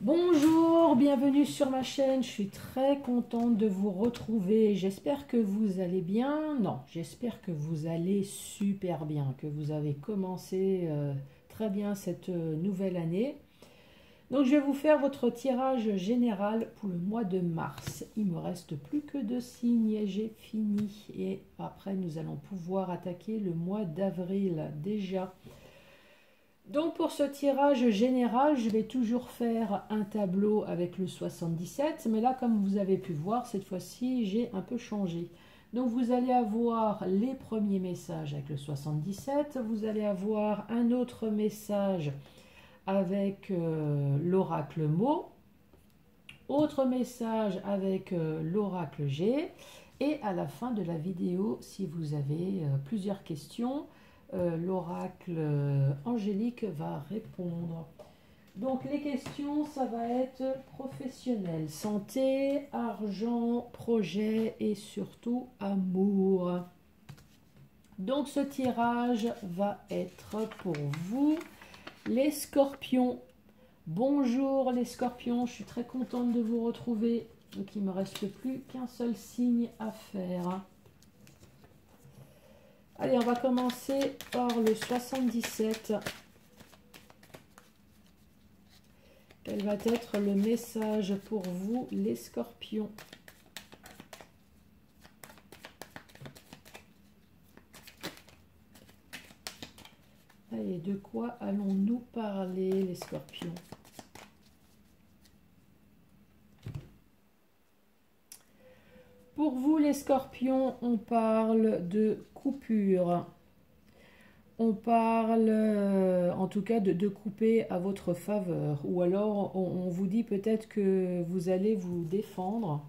Bonjour, bienvenue sur ma chaîne, je suis très contente de vous retrouver, j'espère que vous allez bien, non, j'espère que vous allez super bien, que vous avez commencé très bien cette nouvelle année. Donc je vais vous faire votre tirage général pour le mois de mars, il me reste plus que 2 signes et j'ai fini, et après nous allons pouvoir attaquer le mois d'avril déjà. Donc pour ce tirage général, je vais toujours faire un tableau avec le 77, mais là comme vous avez pu voir, cette fois-ci j'ai un peu changé. Donc vous allez avoir les premiers messages avec le 77, vous allez avoir un autre message avec l'oracle mot, autre message avec l'oracle G, et à la fin de la vidéo, si vous avez plusieurs questions, l'oracle angélique va répondre. Donc les questions, ça va être professionnel, santé, argent, projet et surtout amour. Donc ce tirage va être pour vous, les scorpions. Bonjour les scorpions, je suis très contente de vous retrouver. Donc il ne me reste plus qu'un seul signe à faire. Allez, on va commencer par le 77. Quel va être le message pour vous, les scorpions? Allez, de quoi allons-nous parler, les scorpions? Pour vous, les scorpions, on parle de coupure. On parle, en tout cas, de couper à votre faveur. Ou alors, on vous dit peut-être que vous allez vous défendre.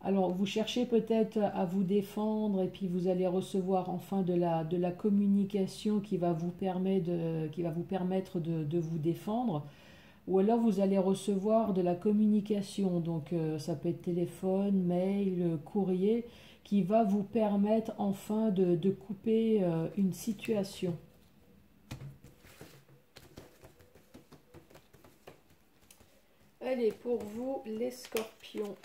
Alors, vous cherchez peut-être à vous défendre et puis vous allez recevoir enfin de la communication qui va vous permettre de vous défendre. Ou alors, vous allez recevoir de la communication. Donc, ça peut être téléphone, mail, courrier, qui va vous permettre enfin de couper une situation. Allez, pour vous, les scorpions.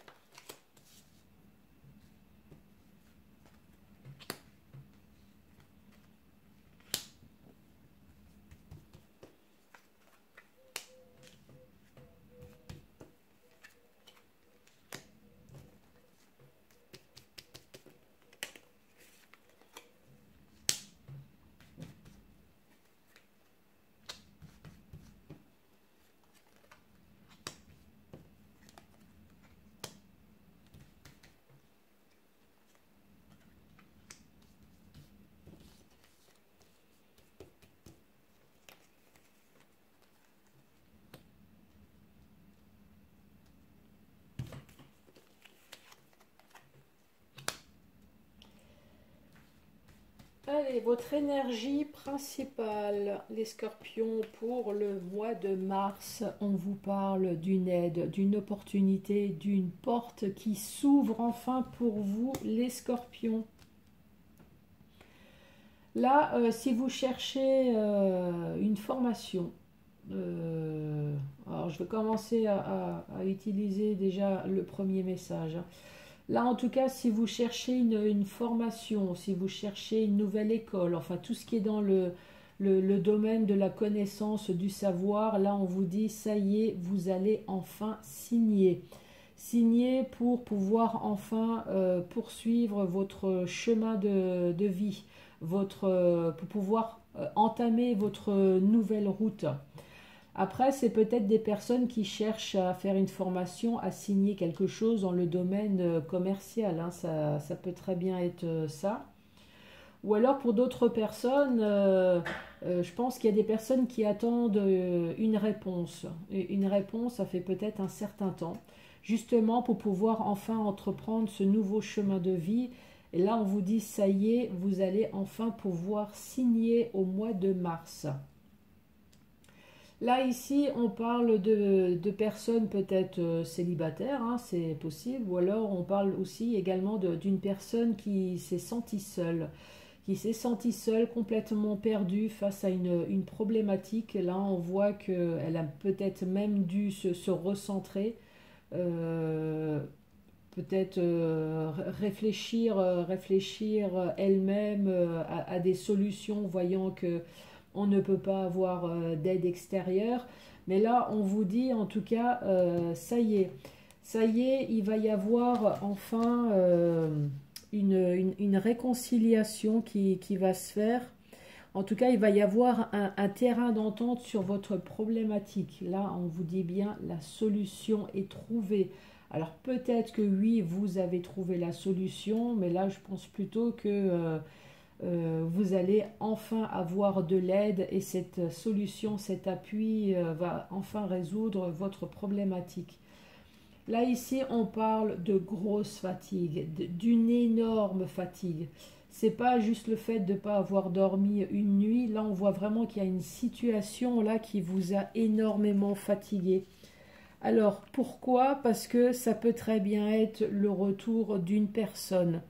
Allez, votre énergie principale, les scorpions, pour le mois de mars, on vous parle d'une aide, d'une opportunité, d'une porte qui s'ouvre enfin pour vous, les scorpions. Là, si vous cherchez une formation, alors je vais commencer à utiliser déjà le premier message. Là, en tout cas, si vous cherchez une formation, si vous cherchez une nouvelle école, enfin tout ce qui est dans le domaine de la connaissance, du savoir, là, on vous dit, ça y est, vous allez enfin signer. Signer pour pouvoir enfin poursuivre votre chemin de vie, pour pouvoir entamer votre nouvelle route. Après, c'est peut-être des personnes qui cherchent à faire une formation, à signer quelque chose dans le domaine commercial. Hein, ça peut très bien être ça. Ou alors pour d'autres personnes, je pense qu'il y a des personnes qui attendent une réponse. Et une réponse, ça fait peut-être un certain temps, justement pour pouvoir enfin entreprendre ce nouveau chemin de vie. Et là, on vous dit, ça y est, vous allez enfin pouvoir signer au mois de mars. Là, ici, on parle de personnes peut-être célibataires, hein, c'est possible, ou alors on parle aussi également d'une personne qui s'est sentie seule, qui s'est senti seule, complètement perdue face à une problématique. Là, on voit qu'elle a peut-être même dû se recentrer, euh, peut-être réfléchir elle-même à des solutions, voyant que on ne peut pas avoir d'aide extérieure. Mais là, on vous dit en tout cas, ça y est, il va y avoir enfin une réconciliation qui va se faire. En tout cas, il va y avoir un terrain d'entente sur votre problématique. Là, on vous dit bien, la solution est trouvée. Alors peut-être que oui, vous avez trouvé la solution, mais là, je pense plutôt que vous allez enfin avoir de l'aide et cette solution, cet appui va enfin résoudre votre problématique. Là, ici, on parle de grosse fatigue, d'une énorme fatigue. C'est pas juste le fait de ne pas avoir dormi une nuit. Là, on voit vraiment qu'il y a une situation là qui vous a énormément fatigué. Alors, pourquoi? Parce que ça peut très bien être le retour d'une personne.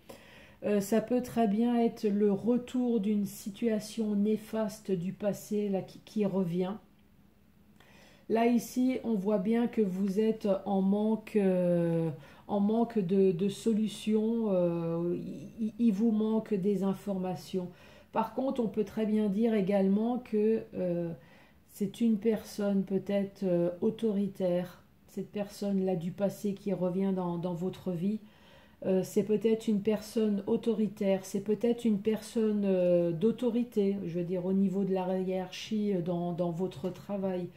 Ça peut très bien être le retour d'une situation néfaste du passé là, qui revient. Là, ici, on voit bien que vous êtes en manque de solutions. Il vous manque des informations. Par contre, on peut très bien dire également que c'est une personne peut-être autoritaire. Cette personne-là du passé qui revient dans votre vie. C'est peut-être une personne autoritaire, c'est peut-être une personne d'autorité, je veux dire au niveau de la hiérarchie dans votre travail,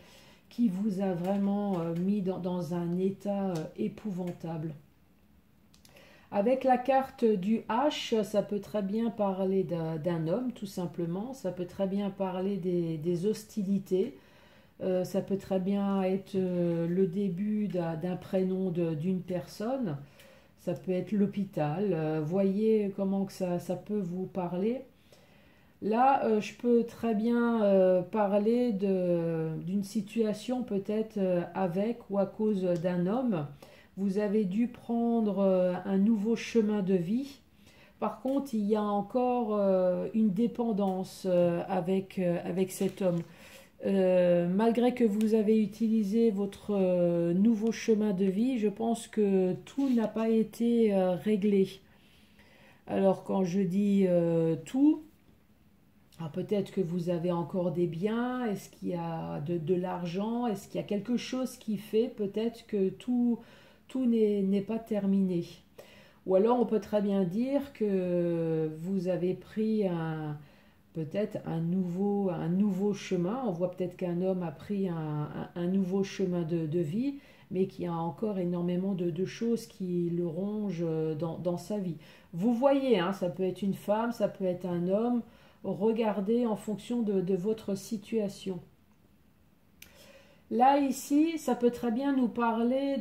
qui vous a vraiment mis dans un état épouvantable. Avec la carte du H, ça peut très bien parler d'un homme, tout simplement. Ça peut très bien parler des hostilités. Ça peut très bien être le début d'un prénom d'une personne. Ça peut être l'hôpital. Voyez comment que ça peut vous parler. Là, je peux très bien parler d'une situation peut-être avec ou à cause d'un homme. Vous avez dû prendre un nouveau chemin de vie. Par contre, il y a encore une dépendance avec cet homme. Malgré que vous avez utilisé votre nouveau chemin de vie, je pense que tout n'a pas été réglé. Alors quand je dis tout, peut-être que vous avez encore des biens, est-ce qu'il y a de l'argent, est-ce qu'il y a quelque chose qui fait peut-être que tout n'est pas terminé. Ou alors on peut très bien dire que vous avez pris peut-être un nouveau chemin. On voit peut-être qu'un homme a pris un nouveau chemin de vie, mais qu'il y a encore énormément de choses qui le rongent dans sa vie. Vous voyez, hein, ça peut être une femme, ça peut être un homme. Regardez en fonction de votre situation. Là, ici, ça peut très bien nous parler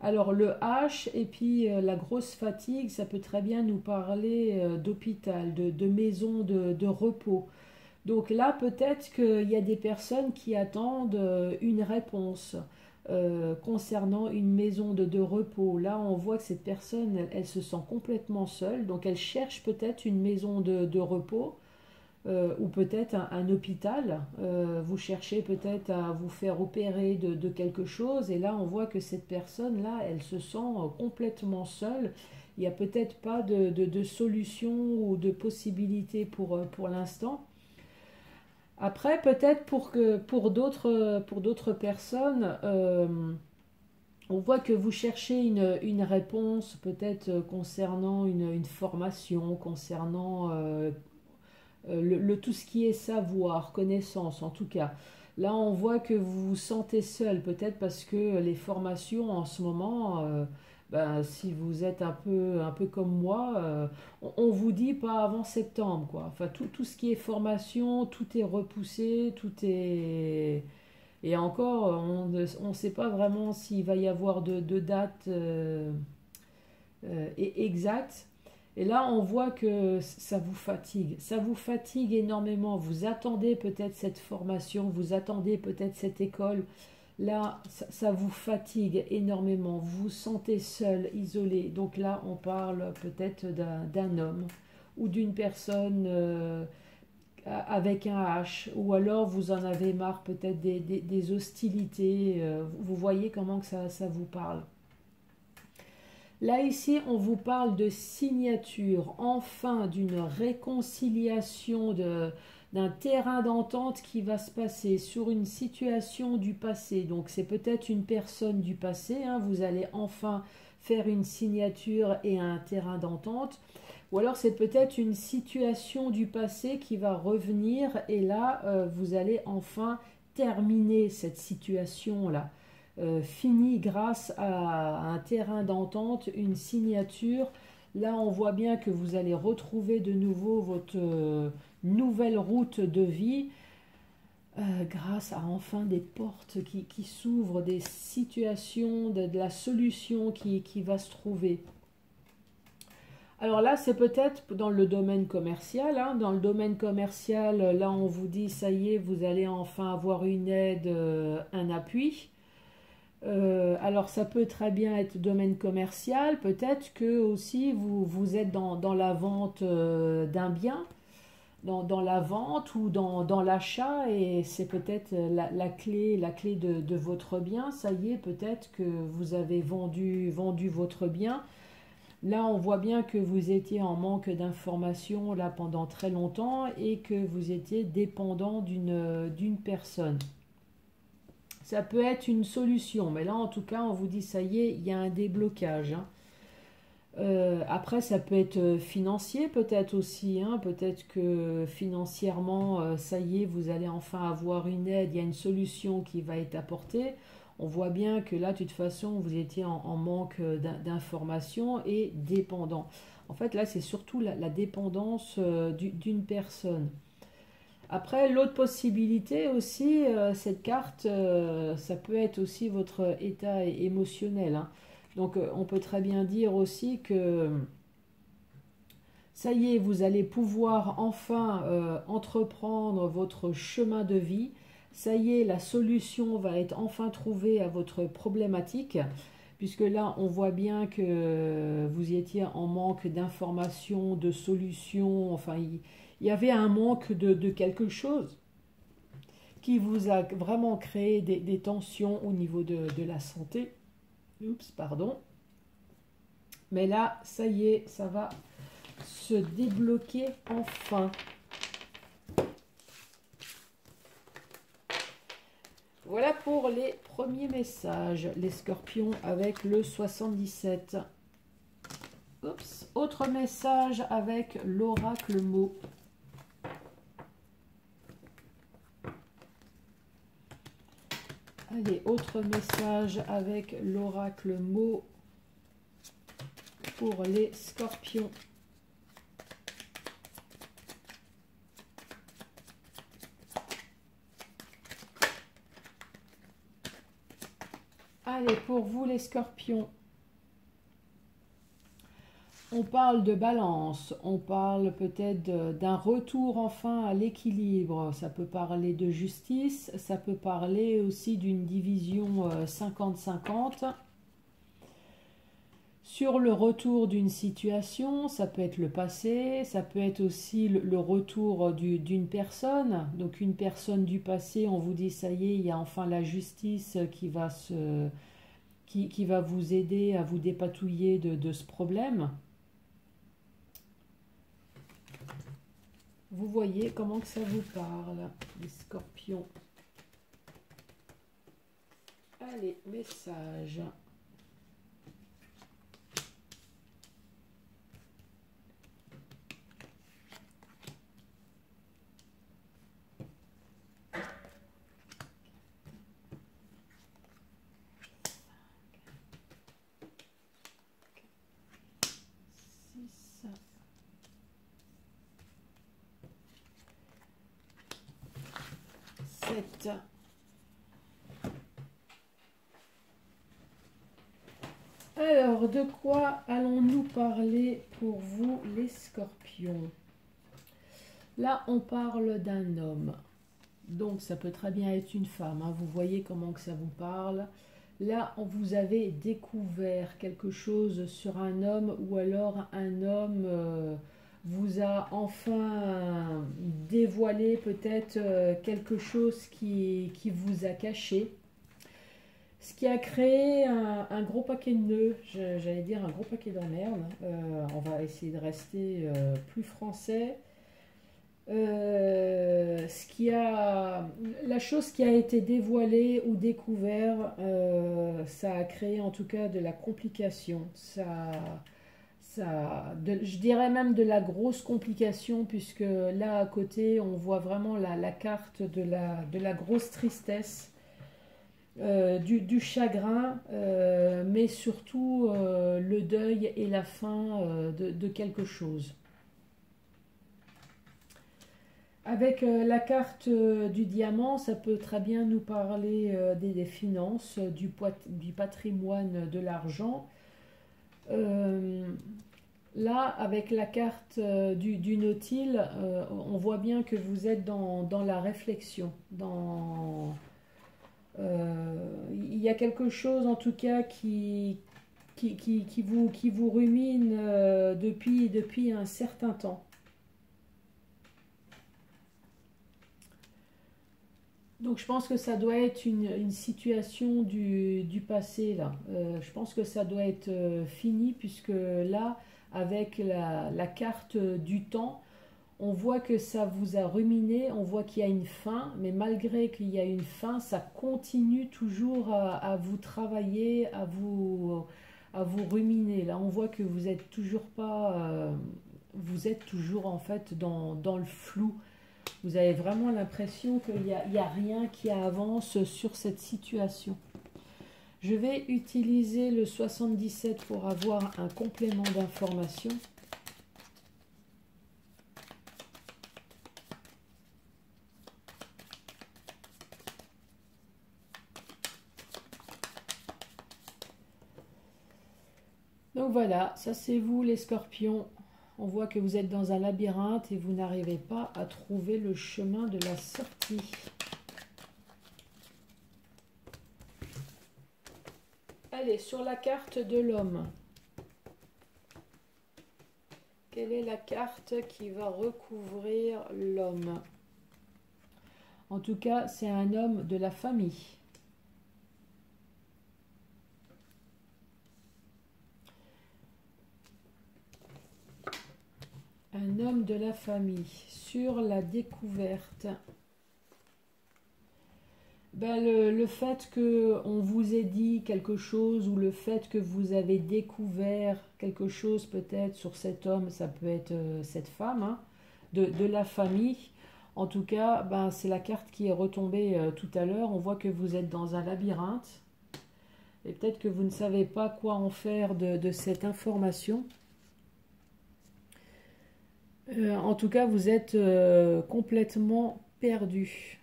alors le H et puis la grosse fatigue, ça peut très bien nous parler d'hôpital, de maison de repos. Donc là, peut-être qu'il y a des personnes qui attendent une réponse concernant une maison de repos. Là, on voit que cette personne, elle se sent complètement seule, donc elle cherche peut-être une maison de repos. Ou peut-être un hôpital, vous cherchez peut-être à vous faire opérer de quelque chose, et là on voit que cette personne-là, elle se sent complètement seule, il n'y a peut-être pas de solution ou de possibilité pour l'instant. Après, peut-être pour d'autres personnes, on voit que vous cherchez une réponse peut-être concernant une formation, concernant tout ce qui est savoir, connaissance en tout cas. Là, on voit que vous vous sentez seul, peut-être parce que les formations en ce moment, si vous êtes un peu comme moi, on vous dit pas avant septembre, quoi. Enfin, tout ce qui est formation, tout est repoussé, tout est... Et encore, on ne sait pas vraiment s'il va y avoir de date exacte. Et là, on voit que ça vous fatigue énormément. Vous attendez peut-être cette formation, vous attendez peut-être cette école, Là, ça vous fatigue énormément, vous vous sentez seul, isolé. Donc là, on parle peut-être d'un homme ou d'une personne avec un H, ou alors vous en avez marre peut-être des hostilités. Vous voyez comment que ça vous parle. Là, ici, on vous parle de signature, enfin d'une réconciliation, d'un terrain d'entente qui va se passer sur une situation du passé. Donc, c'est peut-être une personne du passé, hein, vous allez enfin faire une signature et un terrain d'entente. Ou alors, c'est peut-être une situation du passé qui va revenir et là, vous allez enfin terminer cette situation-là. Fini grâce à un terrain d'entente, une signature. Là, on voit bien que vous allez retrouver de nouveau votre nouvelle route de vie grâce à enfin des portes qui s'ouvrent, des situations, de la solution qui va se trouver. Alors là, c'est peut-être dans le domaine commercial, hein. Dans le domaine commercial, là, on vous dit, ça y est, vous allez enfin avoir une aide, un appui. Alors ça peut très bien être domaine commercial, peut-être que aussi vous êtes dans la vente d'un bien, dans la vente ou dans l'achat et c'est peut-être la clé de votre bien. Ça y est, peut-être que vous avez vendu votre bien. Là, on voit bien que vous étiez en manque d'informations là pendant très longtemps et que vous étiez dépendant d'une personne. Ça peut être une solution, mais là en tout cas on vous dit ça y est, il y a un déblocage, hein. Après ça peut être financier peut-être aussi, hein. Peut-être que financièrement ça y est, vous allez enfin avoir une aide, il y a une solution qui va être apportée. On voit bien que là de toute façon vous étiez en manque d'informations et dépendant. En fait là c'est surtout la dépendance d'une personne. Après, l'autre possibilité aussi, cette carte, ça peut être aussi votre état émotionnel, hein. Donc, on peut très bien dire aussi que ça y est, vous allez pouvoir enfin entreprendre votre chemin de vie. Ça y est, la solution va être enfin trouvée à votre problématique, puisque là, on voit bien que vous étiez en manque d'informations, de solutions. Enfin, il y avait un manque de quelque chose qui vous a vraiment créé des tensions au niveau de la santé. Oups, pardon. Mais là, ça y est, ça va se débloquer enfin. Voilà pour les premiers messages, les scorpions avec le 77. Oups. Autre message avec l'oracle mot. Allez, autre message avec l'oracle mot pour les scorpions. Allez, pour vous les scorpions, on parle de balance, on parle peut-être d'un retour enfin à l'équilibre. Ça peut parler de justice, ça peut parler aussi d'une division 50-50. Sur le retour d'une situation, ça peut être le passé, ça peut être aussi le retour d'une personne. Donc une personne du passé, on vous dit ça y est, il y a enfin la justice qui va vous aider à vous dépatouiller de ce problème. Vous voyez comment que ça vous parle, les scorpions. Allez, message. Alors, de quoi allons-nous parler pour vous, les scorpions? Là, on parle d'un homme. Donc ça peut très bien être une femme, hein. Vous voyez comment que ça vous parle. Là, on vous avez découvert quelque chose sur un homme ou alors un homme vous a enfin dévoilé peut-être quelque chose qui vous a caché. Ce qui a créé un gros paquet de nœuds, j'allais dire un gros paquet d'emmerdes. On va essayer de rester plus français. La chose qui a été dévoilée ou découvert, ça a créé en tout cas de la complication. Je dirais même de la grosse complication, puisque là à côté, on voit vraiment la carte de la grosse tristesse, du chagrin, mais surtout le deuil et la fin de quelque chose. Avec la carte du diamant, ça peut très bien nous parler des finances, du patrimoine, de l'argent. Euh, Là, avec la carte du nautile, on voit bien que vous êtes dans la réflexion. Il y a quelque chose en tout cas qui vous rumine depuis un certain temps. Donc je pense que ça doit être une situation du passé là. Je pense que ça doit être fini, puisque là, avec la carte du temps, on voit que ça vous a ruminé, on voit qu'il y a une fin, mais malgré qu'il y a une fin, ça continue toujours à vous travailler, à vous ruminer. Là, on voit que vous êtes toujours pas, vous êtes toujours en fait dans le flou. Vous avez vraiment l'impression qu'il n'y a rien qui avance sur cette situation. Je vais utiliser le 77 pour avoir un complément d'information. Donc voilà, ça c'est vous les scorpions. On voit que vous êtes dans un labyrinthe et vous n'arrivez pas à trouver le chemin de la sortie. Allez, sur la carte de l'homme. Quelle est la carte qui va recouvrir l'homme? En tout cas, c'est un homme de la famille. Un homme de la famille. Sur la découverte. Ben, le fait qu'on vous ait dit quelque chose, ou le fait que vous avez découvert quelque chose peut-être sur cet homme, ça peut être cette femme, hein, de la famille. En tout cas, ben, c'est la carte qui est retombée tout à l'heure. On voit que vous êtes dans un labyrinthe. Et peut-être que vous ne savez pas quoi en faire de cette information. En tout cas, vous êtes complètement perdu.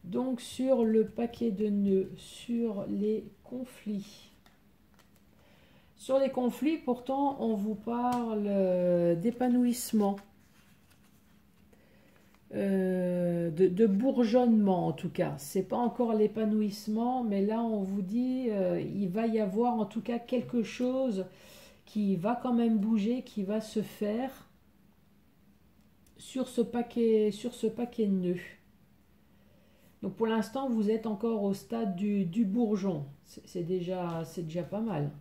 Donc sur le paquet de nœuds, sur les conflits. Sur les conflits, pourtant, on vous parle d'épanouissement, de bourgeonnement en tout cas. C'est pas encore l'épanouissement, mais là on vous dit il va y avoir en tout cas quelque chose qui va quand même bouger, qui va se faire sur ce paquet de nœuds. Donc pour l'instant, vous êtes encore au stade du bourgeon. C'est déjà pas mal.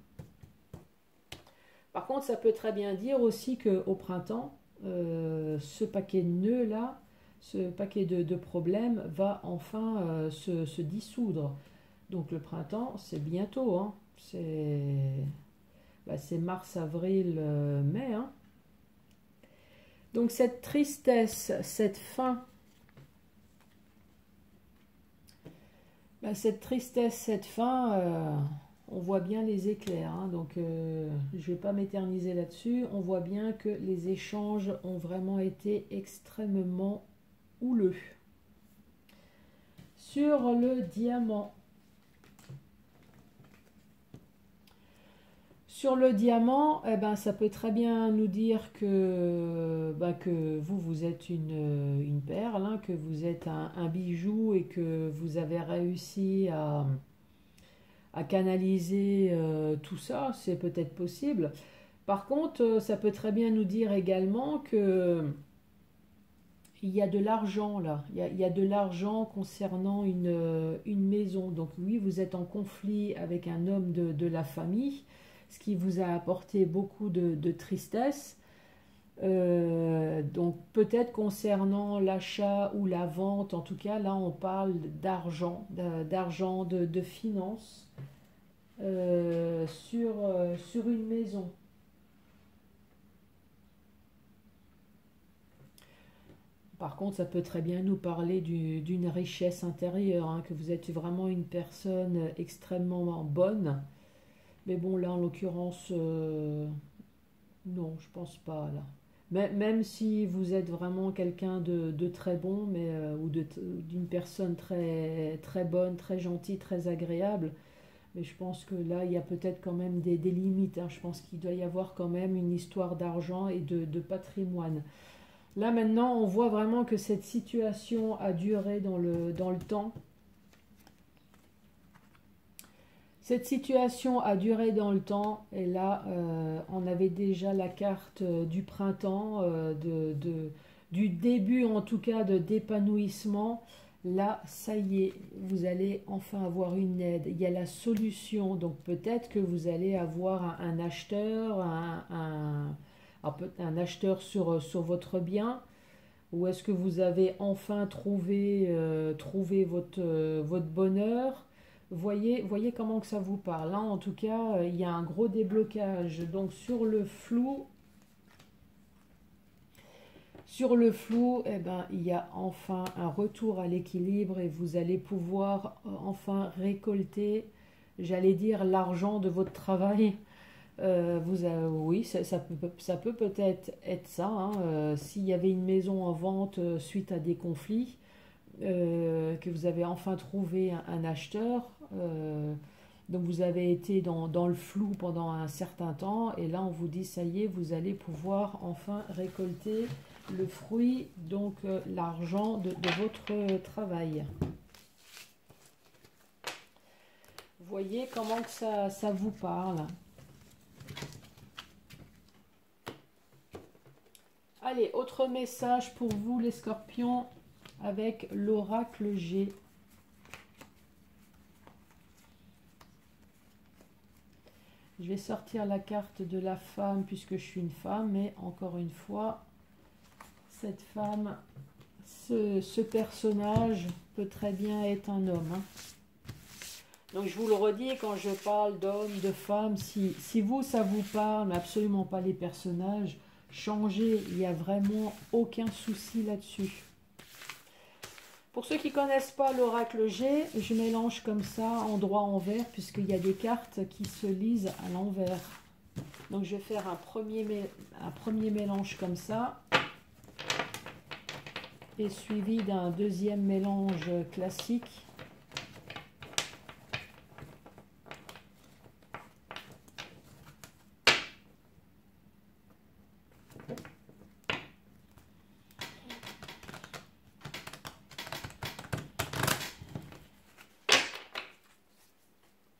Par contre, ça peut très bien dire aussi qu'au printemps, ce paquet de nœuds là, ce paquet de problèmes va enfin se dissoudre. Donc le printemps, c'est bientôt, hein. C'est mars, avril, mai, hein. Donc cette tristesse, cette fin, on voit bien les éclairs, hein. Donc je ne vais pas m'éterniser là-dessus. On voit bien que les échanges ont vraiment été extrêmement houleux. Sur le diamant. Sur le diamant, eh ben, ça peut très bien nous dire que vous êtes une perle, hein, que vous êtes un bijou et que vous avez réussi à canaliser tout ça, c'est peut-être possible. Par contre, ça peut très bien nous dire également que il y a de l'argent là, il y a de l'argent concernant une maison. Donc oui, vous êtes en conflit avec un homme de la famille, ce qui vous a apporté beaucoup de tristesse. Donc peut-être concernant l'achat ou la vente, en tout cas là on parle d'argent, d'argent, de finances sur une maison. Par contre, ça peut très bien nous parler d'une richesse intérieure, hein, que vous êtes vraiment une personne extrêmement bonne. Mais bon, là, en l'occurrence, non, je pense pas, là. Même si vous êtes vraiment quelqu'un de très bon, mais, d'une personne très, très bonne, très gentille, très agréable, mais je pense que là, il y a peut-être quand même des limites, hein. Je pense qu'il doit y avoir quand même une histoire d'argent et de patrimoine. Là maintenant, on voit vraiment que cette situation a duré dans le temps. Cette situation a duré dans le temps et là, on avait déjà la carte du printemps, du début en tout cas d'épanouissement. Là, ça y est, vous allez enfin avoir une aide. Il y a la solution, donc peut-être que vous allez avoir un acheteur, un acheteur sur votre bien. Ou est-ce que vous avez enfin trouvé votre bonheur? Voyez comment que ça vous parle. Là, en tout cas, il y a un gros déblocage. Donc sur le flou, eh ben, il y a enfin un retour à l'équilibre et vous allez pouvoir enfin récolter, j'allais dire, l'argent de votre travail. Oui, ça peut peut-être être ça, hein. S'il y avait une maison en vente suite à des conflits, que vous avez enfin trouvé un acheteur, donc vous avez été dans le flou pendant un certain temps, et là on vous dit ça y est, vous allez pouvoir enfin récolter le fruit, donc l'argent de votre travail. Voyez comment que ça vous parle. Allez, autre message pour vous les scorpions avec l'oracle G. Je vais sortir la carte de la femme puisque je suis une femme, mais encore une fois, cette femme, ce personnage peut très bien être un homme, hein. Donc je vous le redis, quand je parle d'homme, de femme, si vous, ça vous parle, mais absolument pas les personnages, changez, il n'y a vraiment aucun souci là-dessus. Pour ceux qui ne connaissent pas l'oracle G, je mélange comme ça, endroit-envers, puisqu'il y a des cartes qui se lisent à l'envers. Donc je vais faire un premier mélange comme ça, et suivi d'un deuxième mélange classique.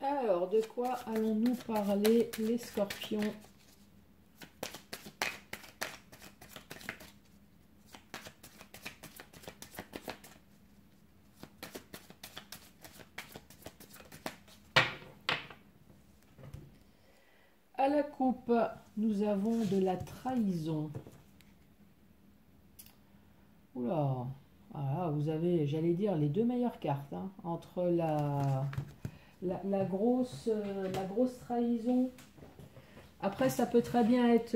Alors, de quoi allons-nous parler, les scorpions? À la coupe, nous avons de la trahison. Oula, ah, vous avez, j'allais dire, les deux meilleures cartes, hein, entre la grosse trahison. Après, ça peut très bien être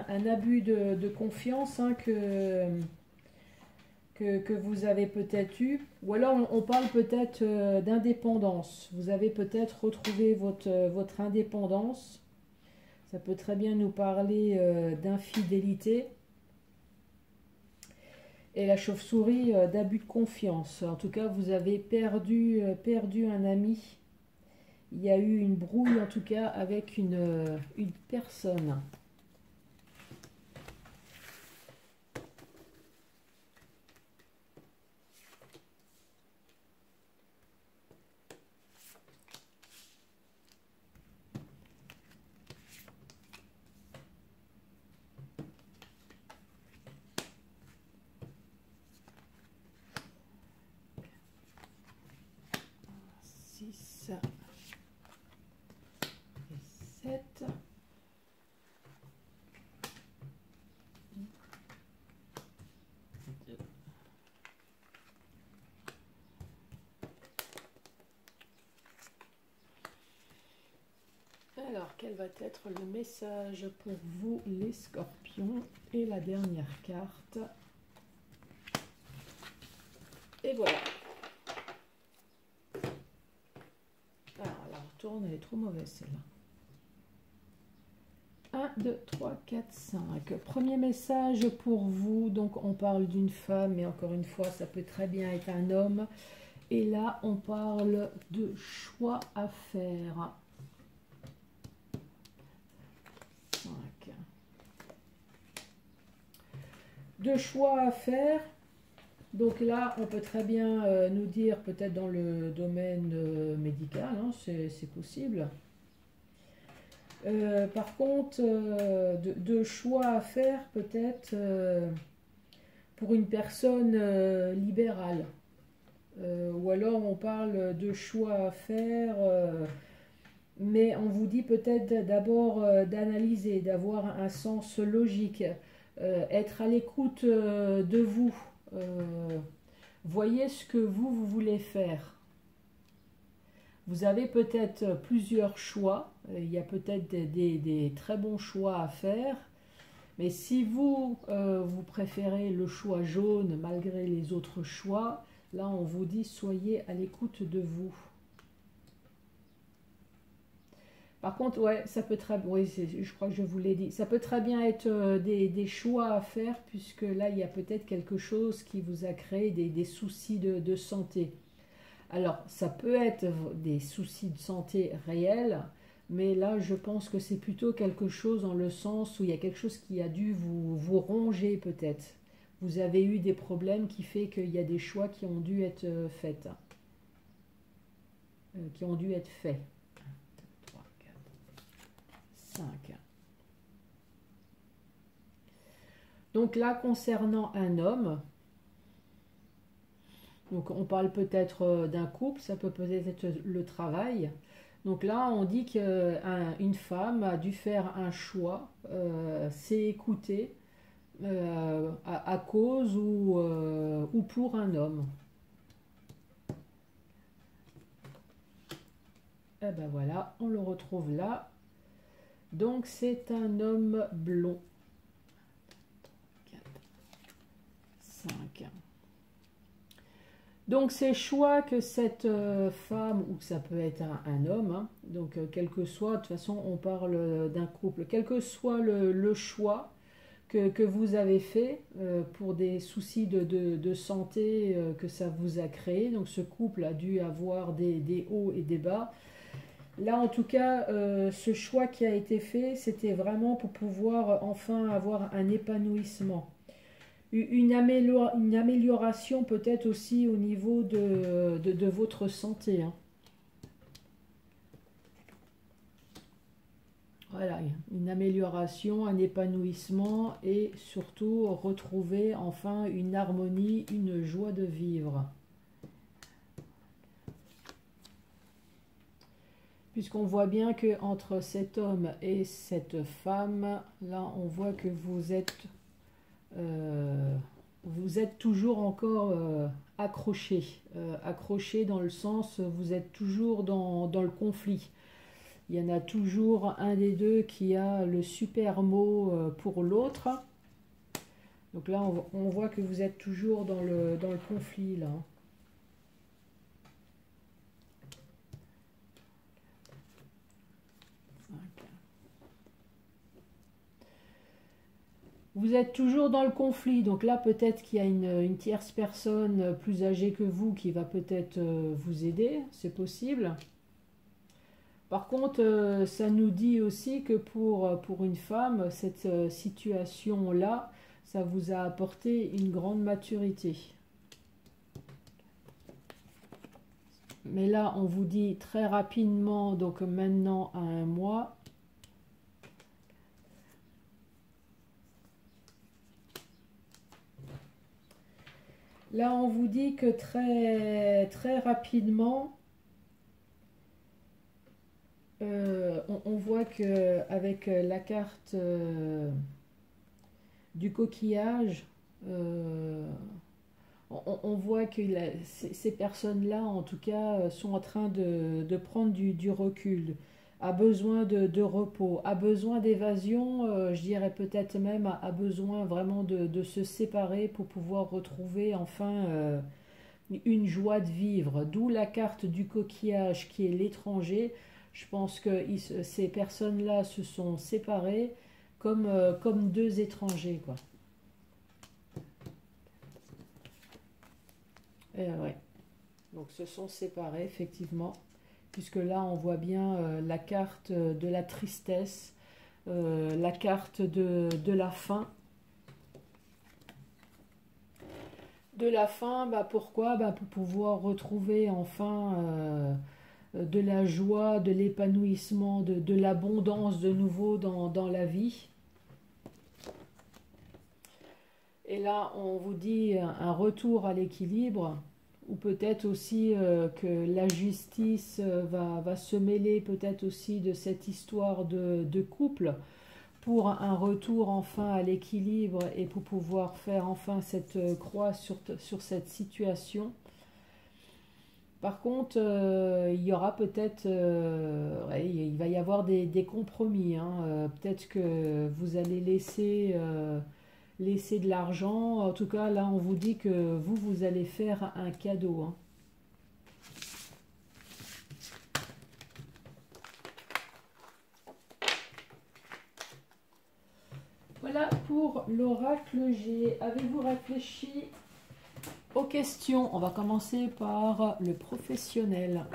un abus de confiance, hein, que vous avez peut-être eu. Ou alors, on parle peut-être d'indépendance. Vous avez peut-être retrouvé votre indépendance. Ça peut très bien nous parler d'infidélité. Et la chauve-souris, d'abus de confiance. En tout cas, vous avez perdu un ami. il y a eu une brouille en tout cas avec une personne. Six et 7. Alors, quel va être le message pour vous, les scorpions? Et la dernière carte. Et voilà. Alors, la retourne, elle est trop mauvaise, celle-là. 1, 2, 3, 4, 5. Premier message pour vous. Donc, on parle d'une femme, mais encore une fois, ça peut très bien être un homme. Et là, on parle de choix à faire. 5. De choix à faire. Donc là, on peut très bien nous dire, peut-être dans le domaine médical, hein, c'est possible. Par contre, de choix à faire peut-être pour une personne libérale. Ou alors on parle de choix à faire, mais on vous dit peut-être d'abord d'analyser, d'avoir un sens logique, être à l'écoute de vous. Voyez ce que vous voulez faire. Vous avez peut-être plusieurs choix. Il y a peut-être des très bons choix à faire. Mais si vous préférez le choix jaune malgré les autres choix, là on vous dit soyez à l'écoute de vous. Par contre, ouais, ça peut très, oui, je crois que je vous l'ai dit, ça peut très bien être des choix à faire, puisque là, il y a peut-être quelque chose qui vous a créé des soucis de santé. Alors, ça peut être des soucis de santé réels, mais là, je pense que c'est plutôt quelque chose dans le sens où il y a quelque chose qui a dû vous ronger peut-être. Vous avez eu des problèmes qui fait qu'il y a des choix qui ont dû être faits. Qui ont dû être faits. 5. Donc là, concernant un homme, donc on parle peut-être d'un couple, ça peut peut-être être le travail. Donc là, on dit qu'une femme a dû faire un choix, s'est écoutée à cause ou pour un homme. Et ben voilà, on le retrouve là. Donc c'est un homme blond. 4, 5. Donc c'est choix que cette femme, ou que ça peut être un homme, hein, donc quel que soit, de toute façon on parle d'un couple, quel que soit le choix que vous avez fait pour des soucis de santé que ça vous a créé, donc ce couple a dû avoir des hauts et des bas. Là, en tout cas, ce choix qui a été fait, c'était vraiment pour pouvoir enfin avoir un épanouissement. Une amélioration peut-être aussi au niveau de votre santé. Hein. Voilà, une amélioration, un épanouissement et surtout retrouver enfin une harmonie, une joie de vivre. Puisqu'on voit bien que entre cet homme et cette femme, là on voit que vous êtes toujours encore accroché. Accroché dans le sens, vous êtes toujours dans le conflit. Il y en a toujours un des deux qui a le super mot pour l'autre. Donc là on voit que vous êtes toujours dans le conflit là. Vous êtes toujours dans le conflit, donc là peut-être qu'il y a une tierce personne plus âgée que vous qui va peut-être vous aider, c'est possible. Par contre, ça nous dit aussi que pour une femme, cette situation-là, ça vous a apporté une grande maturité. Mais là, on vous dit très rapidement, donc maintenant à 1 mois. Là, on vous dit que très rapidement, on voit que avec la carte du coquillage, on voit que ces personnes-là, en tout cas, sont en train de prendre du recul, a besoin de repos, a besoin d'évasion, je dirais peut-être même a besoin vraiment de se séparer pour pouvoir retrouver enfin une joie de vivre. D'où la carte du coquillage qui est l'étranger. Je pense que ces personnes-là se sont séparées comme deux étrangers, quoi. Ouais. Donc se sont séparés, effectivement, puisque là on voit bien la carte de la tristesse, la carte de la faim. De la faim, bah pourquoi? Bah pour pouvoir retrouver enfin de la joie, de l'épanouissement, de l'abondance de nouveau dans la vie. Et là, on vous dit un retour à l'équilibre, ou peut-être aussi que la justice va se mêler peut-être aussi de cette histoire de couple, pour un retour enfin à l'équilibre et pour pouvoir faire enfin cette croix sur cette situation. Par contre, il y aura peut-être, ouais, il va y avoir des compromis, hein. Peut-être que vous allez laisser de l'argent. En tout cas, là, on vous dit que vous allez faire un cadeau, hein. Voilà pour l'oracle G. Avez-vous réfléchi aux questions? On va commencer par le professionnel.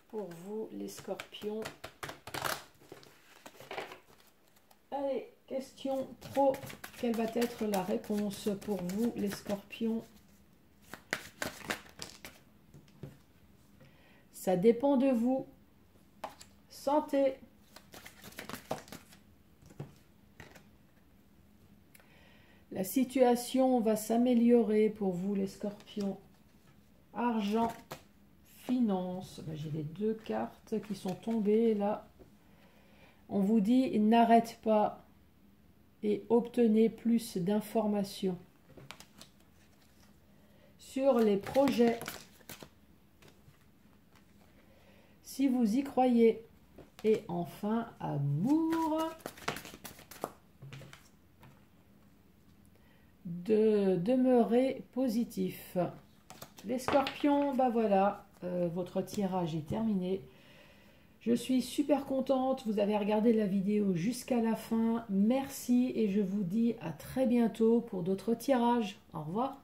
Pour vous, les scorpions. Allez, question pro. Quelle va être la réponse pour vous, les scorpions? Ça dépend de vous. Santé. La situation va s'améliorer pour vous, les scorpions. Argent, finance. J'ai les deux cartes qui sont tombées là. On vous dit, n'arrête pas et obtenez plus d'informations. Sur les projets, si vous y croyez. Et enfin, amour. De demeurer positif. Les scorpions, bah voilà, votre tirage est terminé. Je suis super contente, vous avez regardé la vidéo jusqu'à la fin. Merci et je vous dis à très bientôt pour d'autres tirages. Au revoir.